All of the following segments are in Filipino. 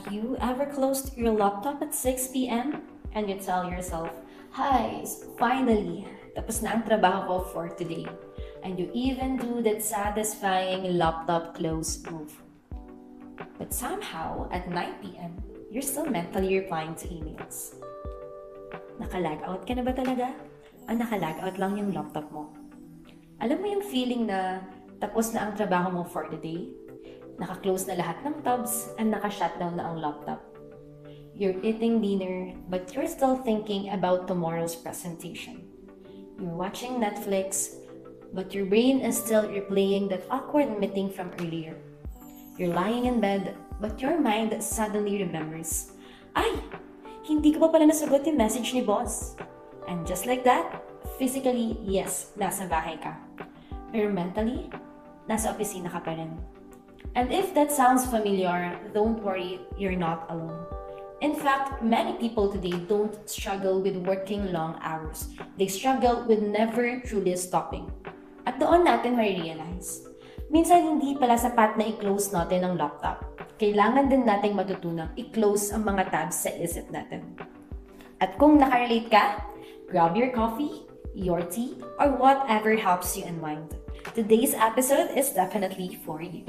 Have you ever closed your laptop at 6 p.m. and you tell yourself, "Hi, finally, tapos na ang trabaho ko for today." And you even do that satisfying laptop close move. But somehow, at 9 p.m., you're still mentally replying to emails. Naka-lag out ka na ba talaga? O naka-lag out lang yung laptop mo? Alam mo yung feeling na tapos na ang trabaho mo for the day? Naka-close na lahat ng tabs and naka-shutdown na ang laptop. You're eating dinner, but you're still thinking about tomorrow's presentation. You're watching Netflix, but your brain is still replaying that awkward meeting from earlier. You're lying in bed, but your mind suddenly remembers, "Ay, hindi ko pa pala nasagot yung message ni boss." And just like that, physically, yes, nasa bahay ka. Pero mentally, nasa opisina ka pa rin. And if that sounds familiar, don't worry, you're not alone. In fact, many people today don't struggle with working long hours. They struggle with never truly stopping. At doon natin ma-realize, minsan hindi pala sapat na i-close natin ang laptop. Kailangan din nating matutunang i-close ang mga tabs sa isip natin. At kung nakarelate ka, grab your coffee, your tea, or whatever helps you unwind. Today's episode is definitely for you.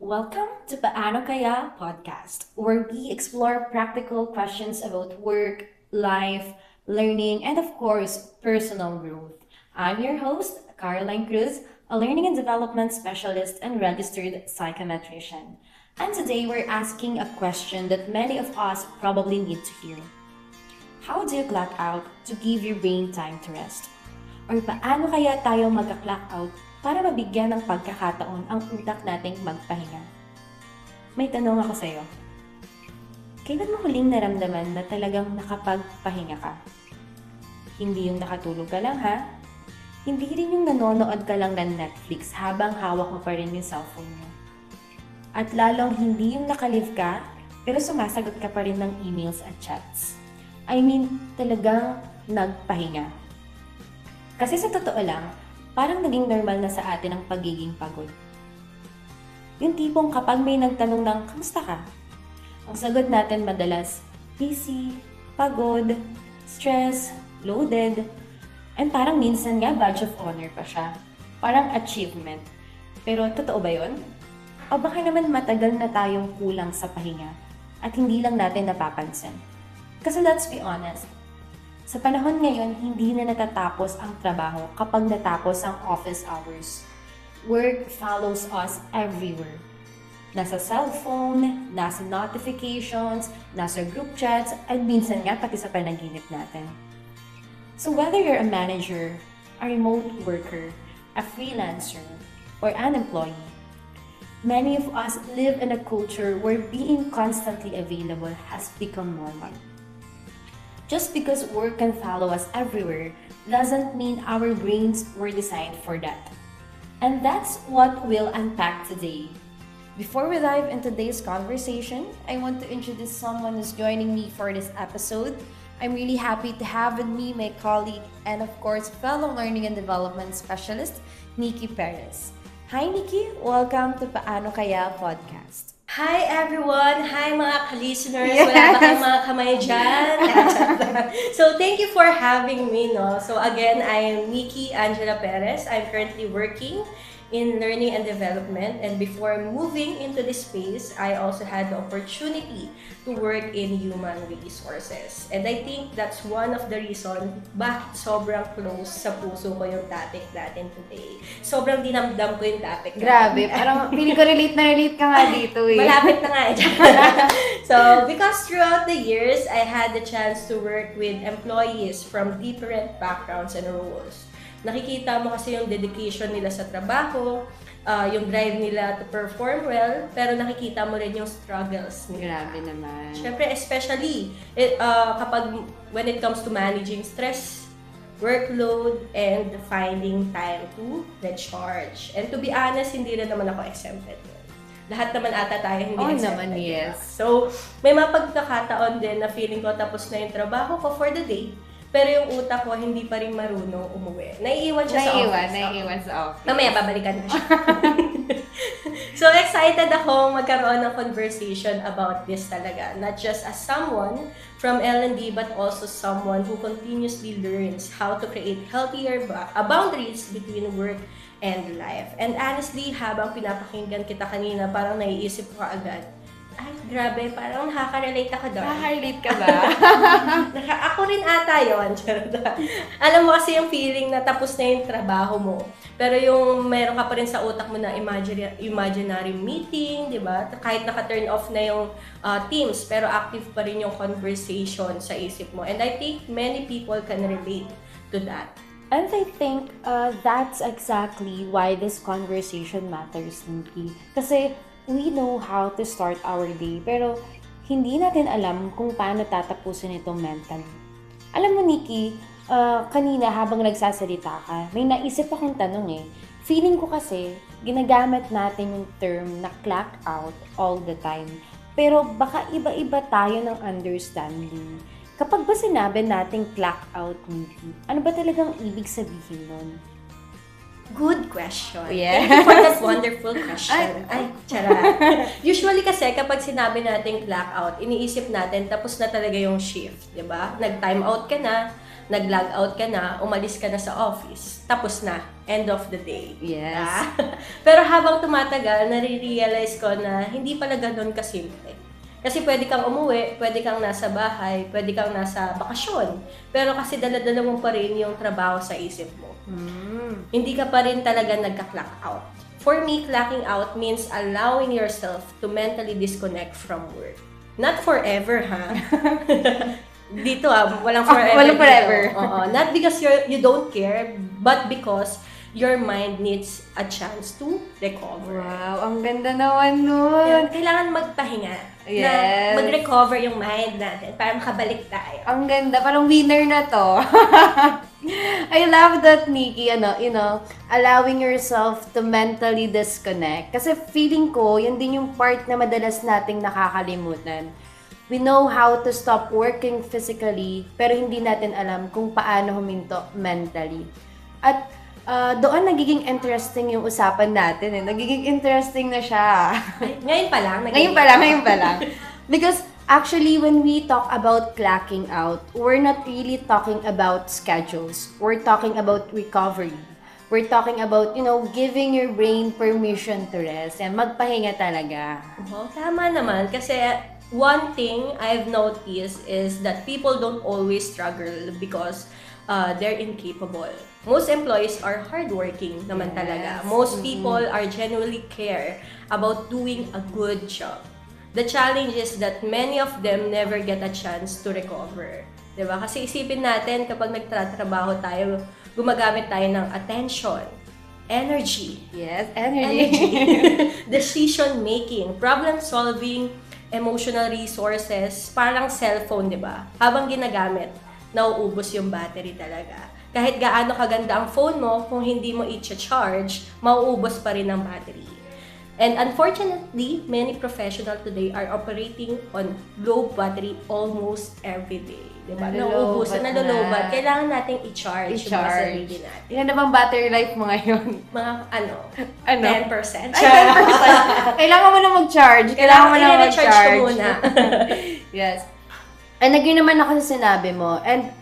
Welcome to Paano Kaya Podcast, where we explore practical questions about work, life, learning, and of course, personal growth. I'm your host, Caroline Cruz, a learning and development specialist and registered psychometrician. And today we're asking a question that many of us probably need to hear. How do you clock out to give your brain time to rest? Or paano kaya tayo mag-clock out para mabigyan ng pagkakataon ang utak nating magpahinga? May tanong ako sa'yo. Kailan mo huling naramdaman na talagang nakapagpahinga ka? Hindi yung nakatulog ka lang ha? Hindi rin yung nanonood ka lang ng Netflix habang hawak mo pa rin yung cellphone mo. At lalong hindi yung nakalive ka, pero sumasagot ka pa rin ng emails at chats. I mean, talagang nagpahinga. Kasi sa totoo lang, parang naging normal na sa atin ang pagiging pagod. Yung tipong kapag may nagtanong ng, "Kamusta ka?" Ang sagot natin madalas, busy, pagod, stress, loaded, and parang minsan nga badge of honor pa siya. Parang achievement. Pero totoo ba yun? O baka naman matagal na tayong kulang sa pahinga at hindi lang natin napapansin? Kasi let's be honest, sa panahon ngayon, hindi na natatapos ang trabaho kapag natapos ang office hours. Work follows us everywhere. Nasa cellphone, nasa notifications, nasa group chats, at minsan nga pati sa panaginip natin. So whether you're a manager, a remote worker, a freelancer, or an employee, many of us live in a culture where being constantly available has become normal. Just because work can follow us everywhere doesn't mean our brains were designed for that. And that's what we'll unpack today. Before we dive into today's conversation, I want to introduce someone who's joining me for this episode. I'm really happy to have with me my colleague and of course fellow learning and development specialist, Nikki Perez. Hi Nikki, welcome to Paano Kaya Podcast. Hi everyone! Hi mga ka-listeners! Wala ba kayong mga kamay dyan? So thank you for having me. No? So again, I am Nikki Angela Perez. I'm currently working in learning and development, and before moving into this space, I also had the opportunity to work in human resources. And I think that's one of the reasons bakit sobrang close sa puso ko yung topic natin today. Sobrang dinamdam ko yung topic. Grabe, parang feeling ko relate ka nga dito eh. Malapit na nga eh. So, because throughout the years, I had the chance to work with employees from different backgrounds and roles. Nakikita mo kasi yung dedication nila sa trabaho, yung drive nila to perform well, pero nakikita mo rin yung struggles nila. Grabe naman. Siyempre, especially kapag when it comes to managing stress, workload, and finding time to recharge. And to be honest, hindi rin naman ako exempted. Lahat naman ata tayo hindi exempted. Naman, yes. So, may mga pagkakataon din na feeling ko tapos na yung trabaho ko for the day, pero yung utak ko hindi pa rin marunong umuwi. Naiiwan siya sa office. Naiiwan sa office. Mamaya babalikan ko siya. So excited ako magkaroon ng conversation about this talaga. Not just as someone from L&D, but also someone who continuously learns how to create healthier boundaries between work and life. And honestly, habang pinapakinggan kita kanina, parang naiisip ko agad, ay, grabe, parang nakaka-relate ako doon. Nakaka-relate ka ba? Ako rin ata yun. Alam mo kasi yung feeling na tapos na yung trabaho mo. Pero yung meron ka pa rin sa utak mo na imaginary meeting, di ba? Kahit naka-turn off na yung Teams, pero active pa rin yung conversation sa isip mo. And I think many people can relate to that. And I think that's exactly why this conversation matters, Nikki. Kasi we know how to start our day, pero hindi natin alam kung paano tatapusin ito mentally. Alam mo, Nikki, kanina habang nagsasalita ka, may naisip akong tanong eh. Feeling ko kasi, ginagamit natin yung term na clock out all the time. Pero baka iba-iba tayo ng understanding. Kapag ba sinabi nating clock out, Nikki, ano ba talagang ibig sabihin nun? Good question. Yeah. Thank you for that wonderful question. Ay, charot. Usually kasi kapag sinabi natin clock out, iniisip natin tapos na talaga yung shift, di ba? Nag-time out ka na, nag-log out ka na, umalis ka na sa office. Tapos na, end of the day. Yes. Ah? Pero habang tumatagal, nare-realize ko na hindi pala ganun kasimple. Kasi pwede kang umuwi, pwede kang nasa bahay, pwede kang nasa bakasyon. Pero kasi dala-dala mo pa rin yung trabaho sa isip mo. Hindi ka pa rin talaga nagka-clock out. For me, clocking out means allowing yourself to mentally disconnect from work. Not forever, ha? Dito walang forever. Walang forever. Oo. Not because you don't care, but because your mind needs a chance to recover. Wow, ang ganda naman nun. Kailangan magpahinga. Yes. Na mag-recover yung mind natin para makabalik tayo. Ang ganda, parang winner na to. I love that, Nikki, allowing yourself to mentally disconnect. Kasi feeling ko, yun din yung part na madalas nating nakakalimutan. We know how to stop working physically, pero hindi natin alam kung paano huminto mentally. At doon nagiging interesting yung usapan natin eh. Nagiging interesting na siya. Ngayon pa lang. Ngayon pa lang. Because actually, when we talk about clocking out, we're not really talking about schedules. We're talking about recovery. We're talking about, giving your brain permission to rest. And magpahinga talaga. Tama naman. Kasi one thing I've noticed is that people don't always struggle because they're incapable. Most employees are hardworking naman talaga. Most people are genuinely care about doing a good job. The challenge is that many of them never get a chance to recover. Diba? Kasi isipin natin kapag nagtatrabaho tayo, gumagamit tayo ng attention, energy. Yes, energy. Decision making, problem solving, emotional resources, parang cellphone, diba? Habang ginagamit, nauubos yung battery talaga. Kahit gaano kaganda ang phone mo, kung hindi mo i-charge, mauubos pa rin ang battery. And unfortunately, many professionals today are operating on low battery almost every day. Diba? Nalulubat. Kailangan nating i-charge yung mga sarili natin. Ilan na bang battery life mo ngayon? Mga 10%. Ay, 10%. Kailangan mo na mag-charge. Kailangan mo na mag-charge. I-recharge ko muna. Yes. And agree naman ako sa sinabi mo. And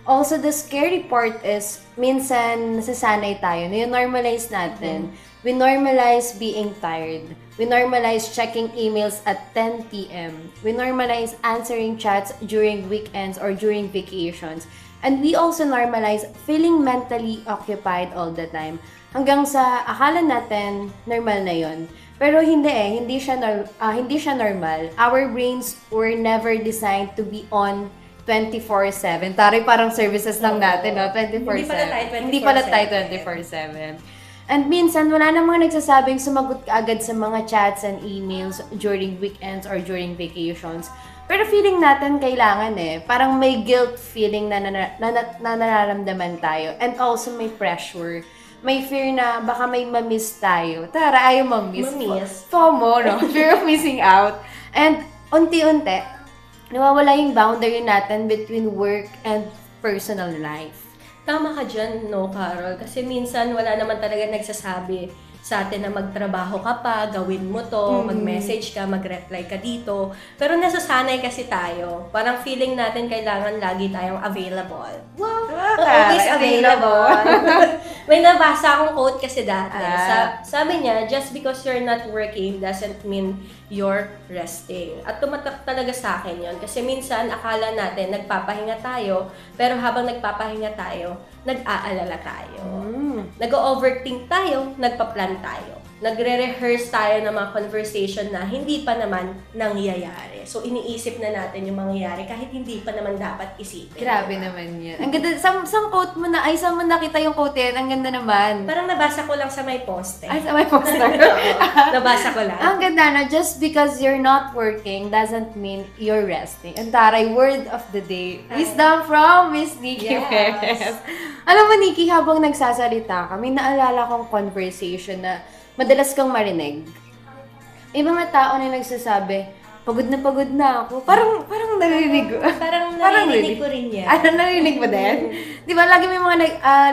also, the scary part is, minsan nasasanay tayo, na-normalize natin. We normalize being tired. We normalize checking emails at 10 p.m. We normalize answering chats during weekends or during vacations. And we also normalize feeling mentally occupied all the time. Hanggang sa akala natin, normal na yon. Pero hindi siya normal. Our brains were never designed to be on 24/7. Taray, parang services lang natin, no? 24/7. Hindi pala tayo 24/7. And minsan, wala namang nagsasabing sumagot ka agad sa mga chats and emails during weekends or during vacations. Pero feeling natin kailangan eh. Parang may guilt feeling na nararamdaman tayo. And also may pressure. May fear na baka may ma-miss tayo. Tara, ayaw ma-miss. FOMO, no? Fear of missing out. And unti-unti, nawawala yung boundary natin between work and personal life. Tama ka dyan, no, Carol? Kasi minsan wala naman talaga nagsasabi sa atin na magtrabaho ka pa, gawin mo to, mag-message ka, mag-reply ka dito. Pero nasasanay kasi tayo. Parang feeling natin kailangan lagi tayong available. Wow! Always available. May nabasa akong quote kasi dati. Sabi niya, just because you're not working doesn't mean you're resting. At tumatak talaga sa akin yon kasi minsan akala natin nagpapahinga tayo, pero habang nagpapahinga tayo, nag-aalala tayo. Nag-overthink tayo, nagpa-plan tayo. Nagre-rehearse tayo ng mga conversation na hindi pa naman nangyayari. So, iniisip na natin yung mangyayari kahit hindi pa naman dapat isipin. Grabe naman yan. Ang ganda, sa quote mo na, saan mo nakita yung quote yan? Ang ganda naman. Parang nabasa ko lang sa may poste. Sa may poster. Nabasa ko lang. Ang ganda na, just because you're not working doesn't mean you're resting. Ang taray, word of the day. Wisdom from Miss Nikki Perez. Alam mo, Nikki, habang nagsasalita kami, naalala kong conversation na madalas kang marinig. May mga tao na nagsasabi, pagod na ako. Parang narinig ko. Parang narinig ko rin yan. Narinig mo din? Di ba, lagi may mga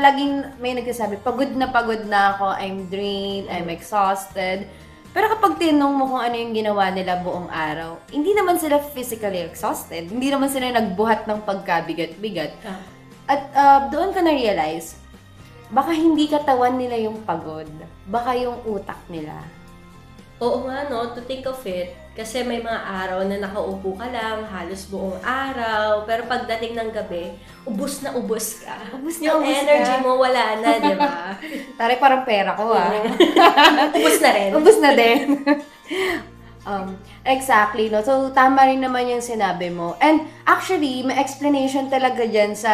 laging may nagsasabi, pagod na ako, I'm drained, I'm exhausted. Pero kapag tinanong mo kung ano yung ginawa nila buong araw, hindi naman sila physically exhausted. Hindi naman sila nagbuhat ng pagkabigat-bigat. At doon ka na-realize, baka hindi katawan nila yung pagod, baka yung utak nila. Oo nga, no? To think of it, kasi may mga araw na nakaupo ka lang, halos buong araw, pero pagdating ng gabi, ubus na ubus ka. Yung energy mo, wala na, di ba? Taray, parang pera ko, Ubus na rin. Ubus na din. Exactly, no? So, tama rin naman yung sinabi mo. And actually, may explanation talaga dyan sa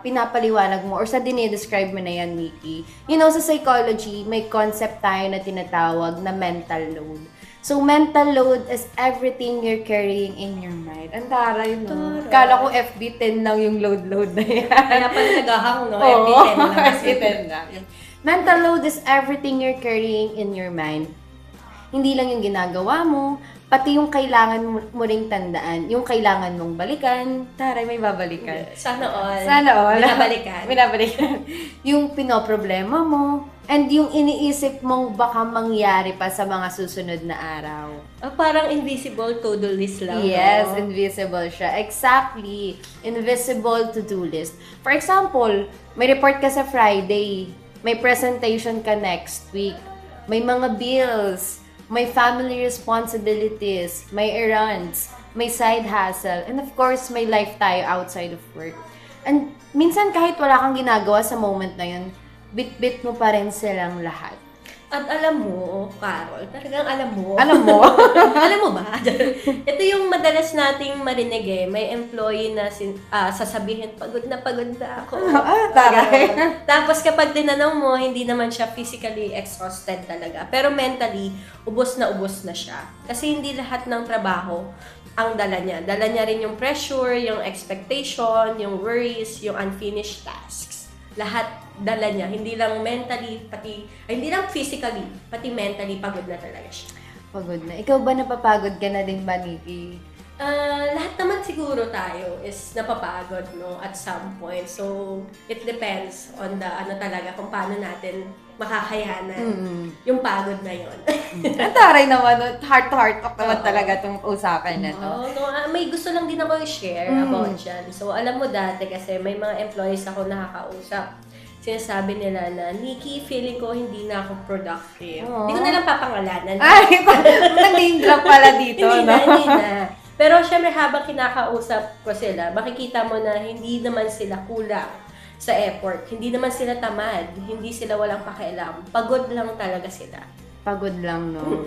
pinapaliwanag mo or sa dinidescribe mo na yan, Nikki. You know, sa psychology, may concept tayo na tinatawag na mental load. So, mental load is everything you're carrying in your mind. Ang taray, no? Kala ko FB10 lang yung load na yan. Kaya pala nagahang, no? Oo, FB10 lang. FB10 lang. Mental load is everything you're carrying in your mind. Hindi lang yung ginagawa mo, pati yung kailangan mo ring tandaan, yung kailangan mong balikan, taray, may babalikan. Sana all. Sana all. Binabalikan. Binabalikan. Yung pinoproblema mo, and yung iniisip mong baka mangyari pa sa mga susunod na araw. Parang invisible to-do list lang. Yes, no? invisible siya. Exactly. Invisible to-do list. For example, may report ka sa Friday, may presentation ka next week, may mga bills, may family responsibilities, may errands, may side hustle, and of course, may life tayo outside of work. And minsan kahit wala kang ginagawa sa moment na yun, bit-bit mo pa rin silang lahat. At alam mo, Carol, talagang alam mo. Alam mo? Alam mo ba? Ito yung madalas nating marinig eh. May employee na sasabihin, pagod na ako. Taray. Tapos kapag tinanong mo, hindi naman siya physically exhausted talaga. Pero mentally, ubos na siya. Kasi hindi lahat ng trabaho ang dala niya. Dala niya rin yung pressure, yung expectation, yung worries, yung unfinished tasks. Lahat dala niya. Hindi lang mentally, hindi lang physically, pati mentally, pagod na talaga siya. Pagod na. Ikaw ba napapagod ka na din ba, Nikki? Lahat naman siguro tayo is napapagod, no, at some point. So, it depends on the, talaga, kung paano natin makakayanan yung pagod na yon. Ang taray naman, heart to heart talk naman talaga itong usapan na to. May gusto lang din ako i-share about dyan. So, alam mo dati kasi may mga employees ako nakakausap. Sinasabi nila na, Nikki, feeling ko hindi na ako productive. Hindi ko na lang papangalanan. Ay, nag-name drop pala dito, Hindi na. Pero syempre habang kinakausap ko sila, makikita mo na hindi naman sila kulang sa effort. Hindi naman sila tamad. Hindi sila walang pakialam. Pagod lang talaga sila. Pagod lang, no?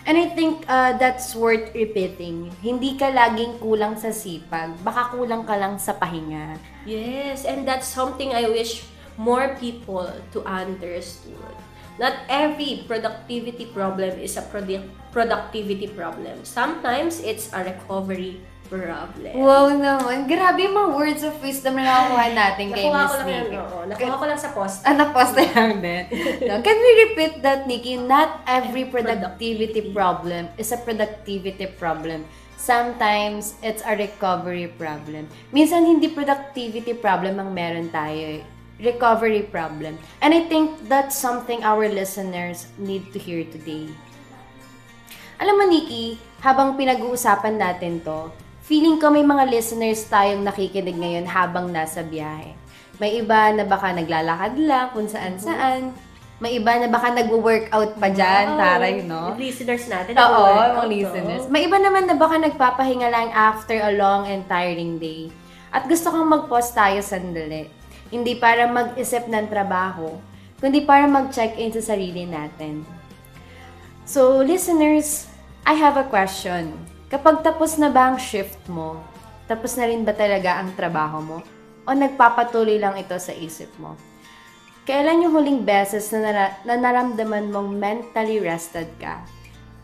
And I think that's worth repeating. Hindi ka laging kulang sa sipag. Baka kulang ka lang sa pahinga. Yes, and that's something I wish more people to understood. Not every productivity problem is a productivity problem. Sometimes it's a recovery problem. Wow naman. Grabe yung mga words of wisdom na nakukuha natin kay Miss Nikki. Nakuha ko lang sa post. Na-post na lang din. No? Can we repeat that, Nikki? Not every productivity problem is a productivity problem. Sometimes, it's a recovery problem. Minsan, hindi productivity problem ang meron tayo. recovery problem. And I think that's something our listeners need to hear today. Alam mo, Nikki, habang pinag-uusapan natin to, feeling ko may mga listeners tayong nakikinig ngayon habang nasa biyahe. May iba na baka naglalakad lang kung saan-saan. May iba na baka nagwo-workout pa dyan, taray, no? Yung listeners natin. Oo, nag-workout, mga listeners. no? May iba naman na baka nagpapahinga lang after a long and tiring day. At gusto kong mag-pause tayo sandali. Hindi para mag-isip ng trabaho, kundi para mag-check-in sa sarili natin. So, listeners, I have a question. Kapag tapos na ba ang shift mo, tapos na rin ba talaga ang trabaho mo? O nagpapatuloy lang ito sa isip mo? Kailan yung huling beses na naramdaman mong mentally rested ka?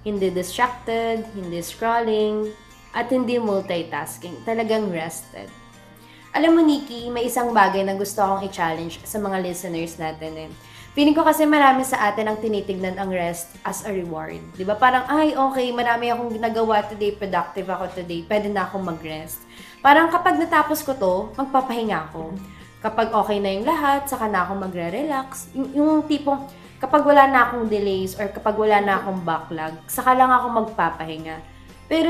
Hindi distracted, hindi scrolling, at hindi multitasking. Talagang rested. Alam mo, Nikki, may isang bagay na gusto akong i-challenge sa mga listeners natin eh. Feeling ko kasi marami sa atin ang tinitignan ang rest as a reward. Di ba? Parang, ay, okay, marami akong ginagawa today, productive ako today, pwede na akong mag-rest. Parang kapag natapos ko to, magpapahinga ako. Kapag okay na yung lahat, saka na ako magre-relax. Yung tipong, kapag wala na akong delays or kapag wala na akong backlog, saka lang ako magpapahinga. Pero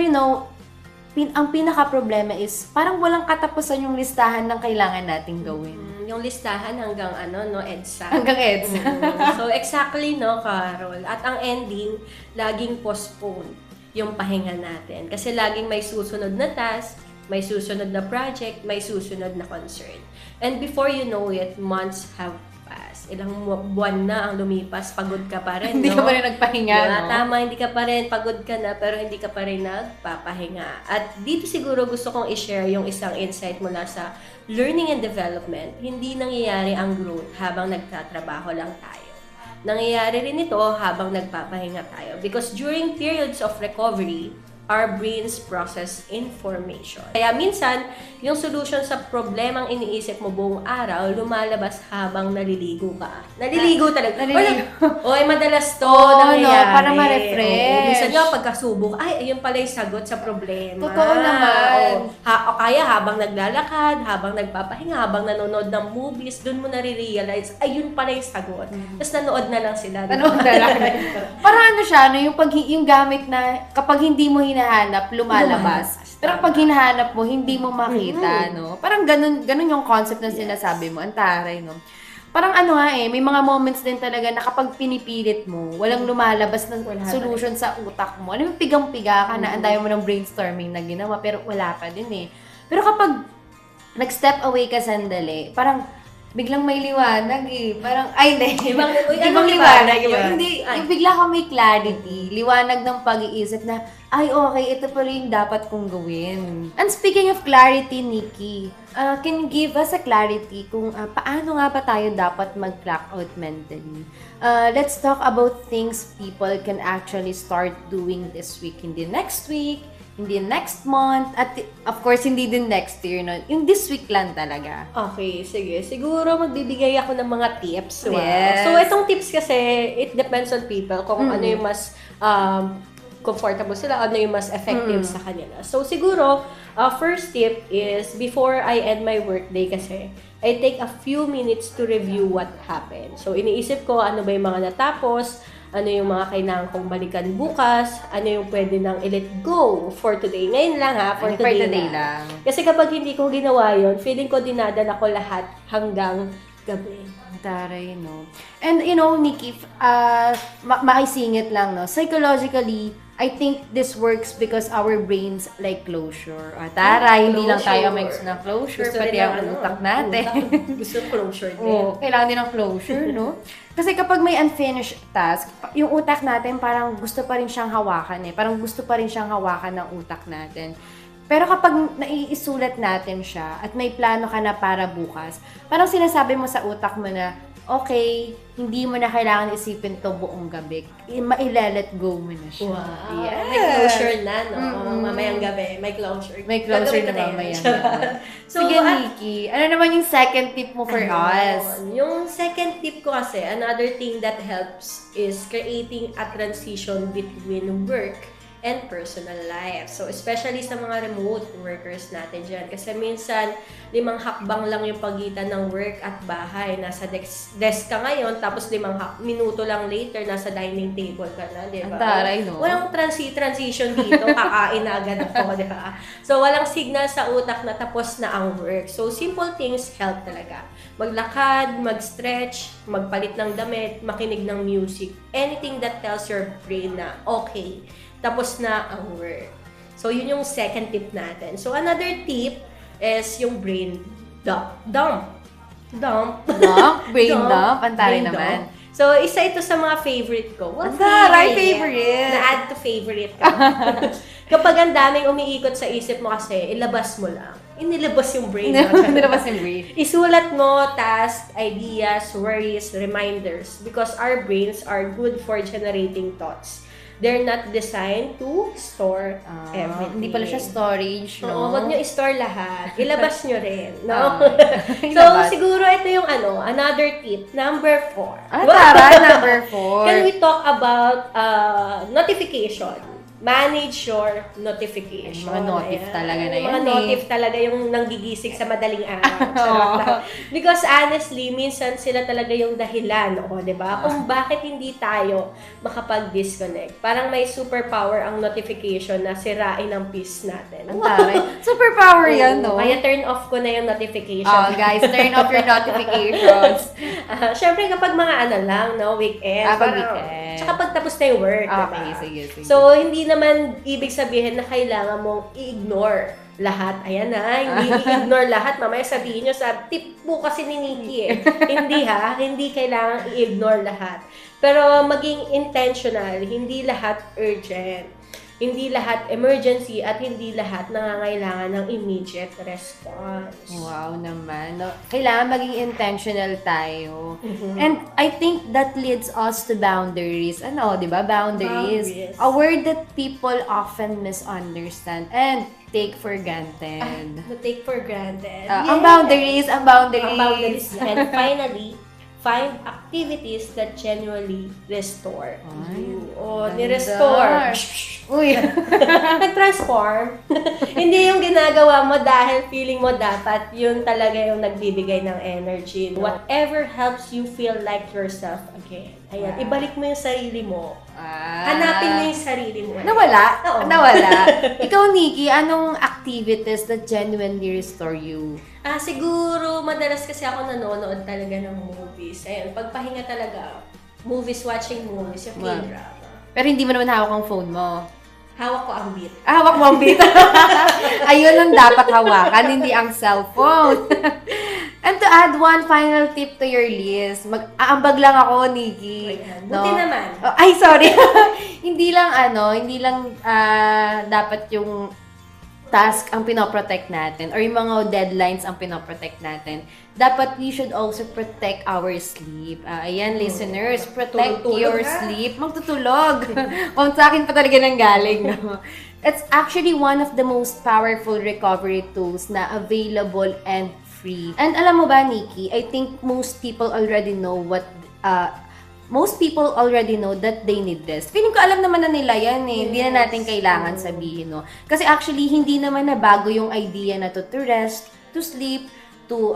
ang pinaka-problema is, parang walang katapusan yung listahan ng kailangan nating gawin. Yung listahan hanggang EDSA. Hanggang EDSA. So, exactly, no, Carol? At ang ending, laging postpone yung pahinga natin. Kasi laging may susunod na task, may susunod na project, may susunod na concern. And before you know it, months have passed. Ilang buwan na ang lumipas, pagod ka pa rin, Hindi no? ka pa rin nagpahinga, Yeah, no? tama, hindi ka pa rin, pagod ka na, pero hindi ka pa rin nagpapahinga. At dito siguro gusto kong i-share yung isang insight mula sa learning and development. Hindi nangyayari ang growth habang nagtatrabaho lang tayo. Nangyayari rin ito habang nagpapahinga tayo. Because during periods of recovery, our brains process information. Kaya minsan, yung solution sa problemang iniisip mo buong araw, lumalabas habang naliligo ka. Naliligo talaga. Naliligo. Oy, madalas to Oo, nangyayari. no, para ma-refresh. Oo, minsan nga pagkasubok, ay, ayun pala yung sagot sa problema. Totoo naman. O kaya habang naglalakad, habang nagpapahinga, habang nanonood ng movies, dun mo nare-realize, ayun pala yung sagot. Tapos nanood na lang sila. Nanood na lang. Parang ano siya, no, yung gamit na kapag hindi mo hinahanap, lumalabas. Pero pag hinahanap mo, hindi mo makita, no? Parang ganun yung concept na sinasabi mo. Ang taray, no? Parang ano nga may mga moments din talaga na kapag pinipilit mo, walang lumalabas ng solution sa utak mo. Alam mo, pigang-piga ka na, andayo mo ng brainstorming na ginawa, pero wala pa din eh. Pero kapag nag-step away ka sandali, parang biglang may liwanag eh. Parang, ay, hindi. Ibang liwanag. Hindi, yung bigla kang may clarity. Liwanag ng pag-iisip na, ay, okay, ito pala yung dapat kong gawin. And speaking of clarity, Nikki, can you give us a clarity kung paano nga ba tayo dapat mag-clock out mentally? Let's talk about things people can actually start doing this week, hindi next week, hindi next month, at of course, hindi din next year, no? Yung this week lang talaga. Okay, sige. Siguro magbibigay ako ng mga tips. Wow. Yes. So, itong tips kasi, it depends on people kung ano yung mas comfortable sila, ano yung mas effective sa kanila. So, siguro, first tip is, before I end my workday kasi, I take a few minutes to review what happened. So, iniisip ko ano ba yung mga natapos, ano yung mga kailangan kong balikan bukas, ano yung pwede nang i-let go for today. Ngayon lang ha, for today lang. Kasi kapag hindi ko ginawa yun, feeling ko dinadala ko lahat hanggang gabi. Taray, no? And, Nikki, maisingit lang, no? Psychologically, I think this works because our brains like closure. Taray, hindi lang tayo may gusto ng closure, Gusto pati rin ang ng utak natin. Gusto closure din. Oo, kailangan din ng closure, no? Kasi kapag may unfinished task, yung utak natin parang gusto pa rin siyang hawakan eh. Parang gusto pa rin siyang hawakan ng utak natin. Pero kapag naiisulat natin siya at may plano ka na para bukas, parang sinasabi mo sa utak mo na, okay, hindi mo na kailangan isipin to buong gabi. Maile-let go mo na siya. Wow. Yes. May closure na, no? Mamayang gabi, may closure. May closure Gagawin ko na yan. mamayang So, gabi. Sige, Nikki. Ano naman yung second tip mo for us? Yung second tip ko kasi, another thing that helps is creating a transition between work and personal life. So, especially sa mga remote workers natin dyan. Kasi minsan, 5 hakbang lang yung pagitan ng work at bahay. Nasa desk ka ngayon, tapos 5 minuto lang later, nasa dining table ka na, di ba? Ang taray, no? Walang transition dito, kakain na agad ako, di ba? So, walang signal sa utak na tapos na ang work. So, simple things help talaga. Maglakad, mag-stretch, magpalit ng damit, makinig ng music. Anything that tells your brain na okay, tapos na ang work. So, yun yung second tip natin. So, another tip is yung brain dump. Brain dump? Ang taray Brain naman. dump. So, isa ito sa mga favorite ko. Ang taray, favorite! Na-add to favorite ka. Kapag ang daming umiikot sa isip mo kasi, ilabas mo lang. Inilabas yung brain mo. Nilabas yung brain. Isulat mo tasks, ideas, worries, reminders. Because our brains are good for generating thoughts. They're not designed to store everything. Hindi pala siya storage, no? Oo, huwag nyo i-store lahat. Ilabas nyo rin, no? So, Ilabas. siguro ito yung another tip. Number 4. Taray, number 4. Can we talk about notification? Manage your notification. Mga notif Ayan. talaga na Yung mga yan, notif talaga yung nanggigising sa madaling araw. Charot lang. Because honestly, minsan sila talaga yung dahilan, di ba? Kung bakit hindi tayo makapag-disconnect. Parang may superpower ang notification na sirain ang peace natin. Ang taray. Superpower yan, no? Kaya turn off ko na yung notification. Oh, guys, turn off your notifications. Syempre kapag mga lang, no, weekend. Pag parang- weekend. Tsaka pag tapos na yung work, Okay, diba? sige. So, hindi naman ibig sabihin na kailangan mong i-ignore lahat. Ayan na, hindi i-ignore lahat. Mamaya sabihin nyo sa tip po kasi ni Nikki Hindi hindi kailangan i-ignore lahat. Pero maging intentional, hindi lahat urgent. Hindi lahat emergency at hindi lahat nangangailangan ng immediate response. Wow naman. No? Kailangan maging intentional tayo. Mhm. And I think that leads us to boundaries. Di ba? Boundaries. Boundaries. A word that people often misunderstand and take for granted. To take for granted. Ang Yes. boundaries, ang boundaries. Ang boundaries. And finally, find activities that genuinely restore you. ganda. Ni-restore. Uy. Nag-transform. Hindi yung ginagawa mo dahil feeling mo dapat yun talaga yung nagbibigay ng energy. Whatever helps you feel like yourself again. Ayan, ibalik mo yung sarili mo. Hanapin mo yung sarili mo. Nawala? Oo. Nawala. Ikaw, Nikki, anong activities that genuinely restore you? Siguro, madalas kasi ako nanonood talaga ng movies. Ayun, pagpahinga talaga. Movies, watching movies, yung Wow. K-drama. Pero hindi mo naman hawak ang phone mo. Hawak ko ang beat. Hawak mo ang beat. Ayun ang dapat hawakan, hindi ang cellphone. And to add one final tip to your list, mag-aambag lang ako, Nikki. Ayan. Buti naman. Oh, ay, sorry. hindi lang dapat yung task ang pinoprotect natin or yung mga deadlines ang pinoprotect natin. Dapat we should also protect our sleep. Ayan, listeners, protect Tulog-tulog your na. sleep. Magtutulog. Kung sa akin pa talaga nang galing, no? It's actually one of the most powerful recovery tools na available and free. And alam mo ba, Nikki, I think most people already know that they need this. Feeling ko alam naman na nila yan eh. Hindi na natin kailangan sabihin, no? Kasi actually, hindi naman na bago yung idea na to rest, to sleep, to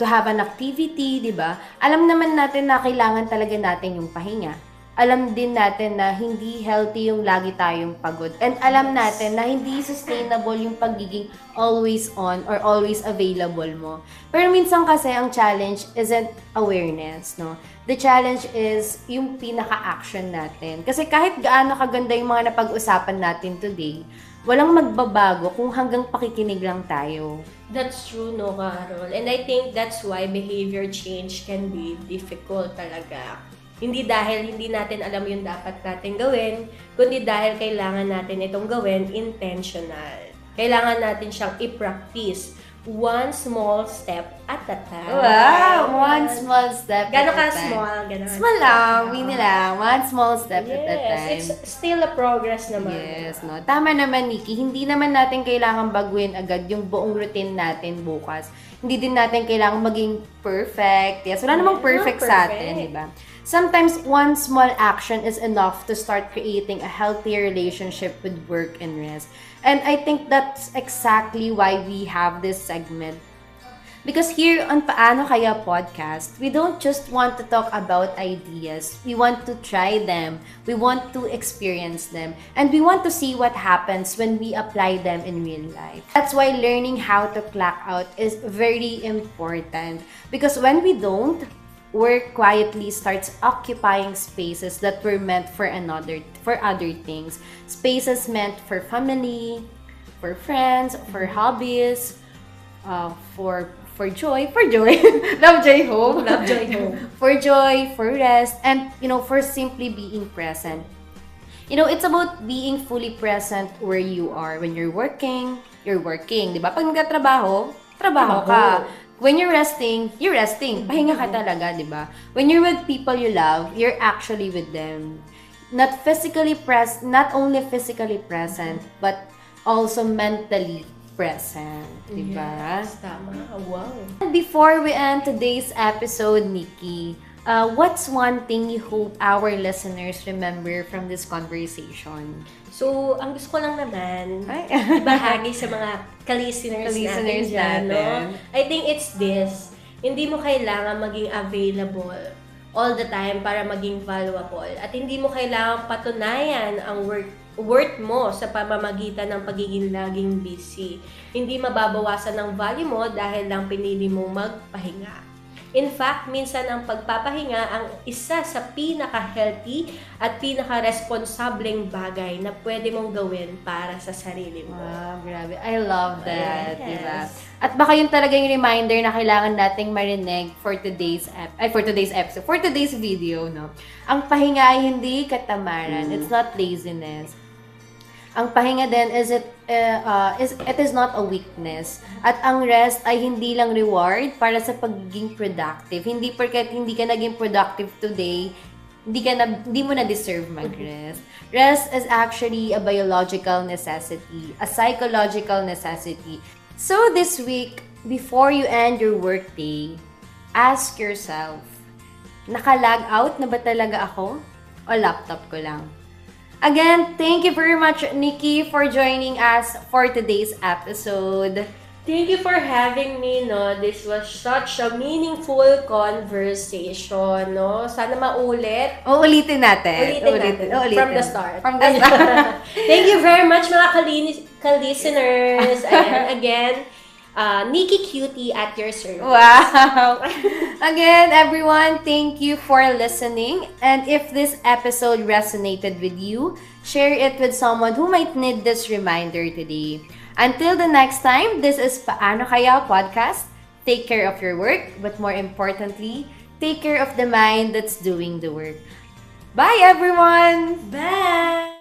have an activity, di ba? Alam naman natin na kailangan talaga natin yung pahinga. Alam din natin na hindi healthy yung lagi tayong pagod. And alam natin na hindi sustainable yung pagiging always on or always available mo. Pero minsan kasi ang challenge isn't awareness, no? The challenge is yung pinaka-action natin. Kasi kahit gaano kaganda yung mga napag-usapan natin today, walang magbabago kung hanggang pakikinig lang tayo. That's true, no, Carol. And I think that's why behavior change can be difficult talaga. Hindi dahil hindi natin alam yung dapat natin gawin, kundi dahil kailangan natin itong gawin intentional. Kailangan natin siyang i-practice one small step at a time. Wow! One small step Gano'n at ka a time. small? Gano'n. Small lang, mini lang. One small step at a Yes, time. it's still a progress naman. Yes, no. Tama naman, Nikki. Hindi naman natin kailangan baguhin agad yung buong routine natin bukas. Hindi din natin kailangan maging perfect. Yes, wala namang perfect sa perfect. atin, di ba? Sometimes one small action is enough to start creating a healthier relationship with work and rest. And I think that's exactly why we have this segment. Because here on Paano Kaya Podcast, we don't just want to talk about ideas. We want to try them. We want to experience them. And we want to see what happens when we apply them in real life. That's why learning how to clock out is very important. Because when we don't, work quietly starts occupying spaces that were meant for other things. Spaces meant for family, for friends, for hobbies, for joy, love, joy, hope, Love, joy, hope. for joy, for rest, and for simply being present. It's about being fully present where you are. When you're working, di ba? Pag nagtatrabaho, trabaho ka. When you're resting, pahinga ka talaga, di ba? When you're with people you love, you're actually with them. Not only physically present, but also mentally present, di ba? Yes, tama. Wow. Before we end today's episode, Nikki, what's one thing you hope our listeners remember from this conversation? So, ang gusto ko lang naman, Ay. ibahagi sa mga ka-listeners natin dyan, no? I think it's this. Hindi mo kailangan maging available all the time para maging valuable. At hindi mo kailangan patunayan ang worth mo sa pamamagitan ng pagiging laging busy. Hindi mababawasan ng value mo dahil lang pinili mong magpahinga. In fact, minsan ang pagpapahinga ang isa sa pinaka-healthy at pinaka-responsableng bagay na pwede mong gawin para sa sarili mo. Wow, grabe. I love that, Yes. diba? At baka yun talaga yung reminder na kailangan nating marinig for today's episode, for today's video, no? Ang pahinga ay hindi katamaran. It's not laziness. Ang pahinga din it is not a weakness. At ang rest ay hindi lang reward para sa pagiging productive. Hindi porket hindi ka naging productive today, hindi mo na deserve mag-rest. Rest is actually a biological necessity, a psychological necessity. So this week, before you end your workday, ask yourself, naka-log out na ba talaga ako? O laptop ko lang? Again, thank you very much, Nikki, for joining us for today's episode. Thank you for having me, no? This was such a meaningful conversation, no? Sana maulit. Ulitin natin. Ulitin. From the start. From the start. Thank you very much, mga ka-listeners. And again, Nikki Cutie at your service. Wow! Again, everyone, thank you for listening. And if this episode resonated with you, share it with someone who might need this reminder today. Until the next time, this is Paano Kaya Podcast. Take care of your work, but more importantly, take care of the mind that's doing the work. Bye, everyone! Bye!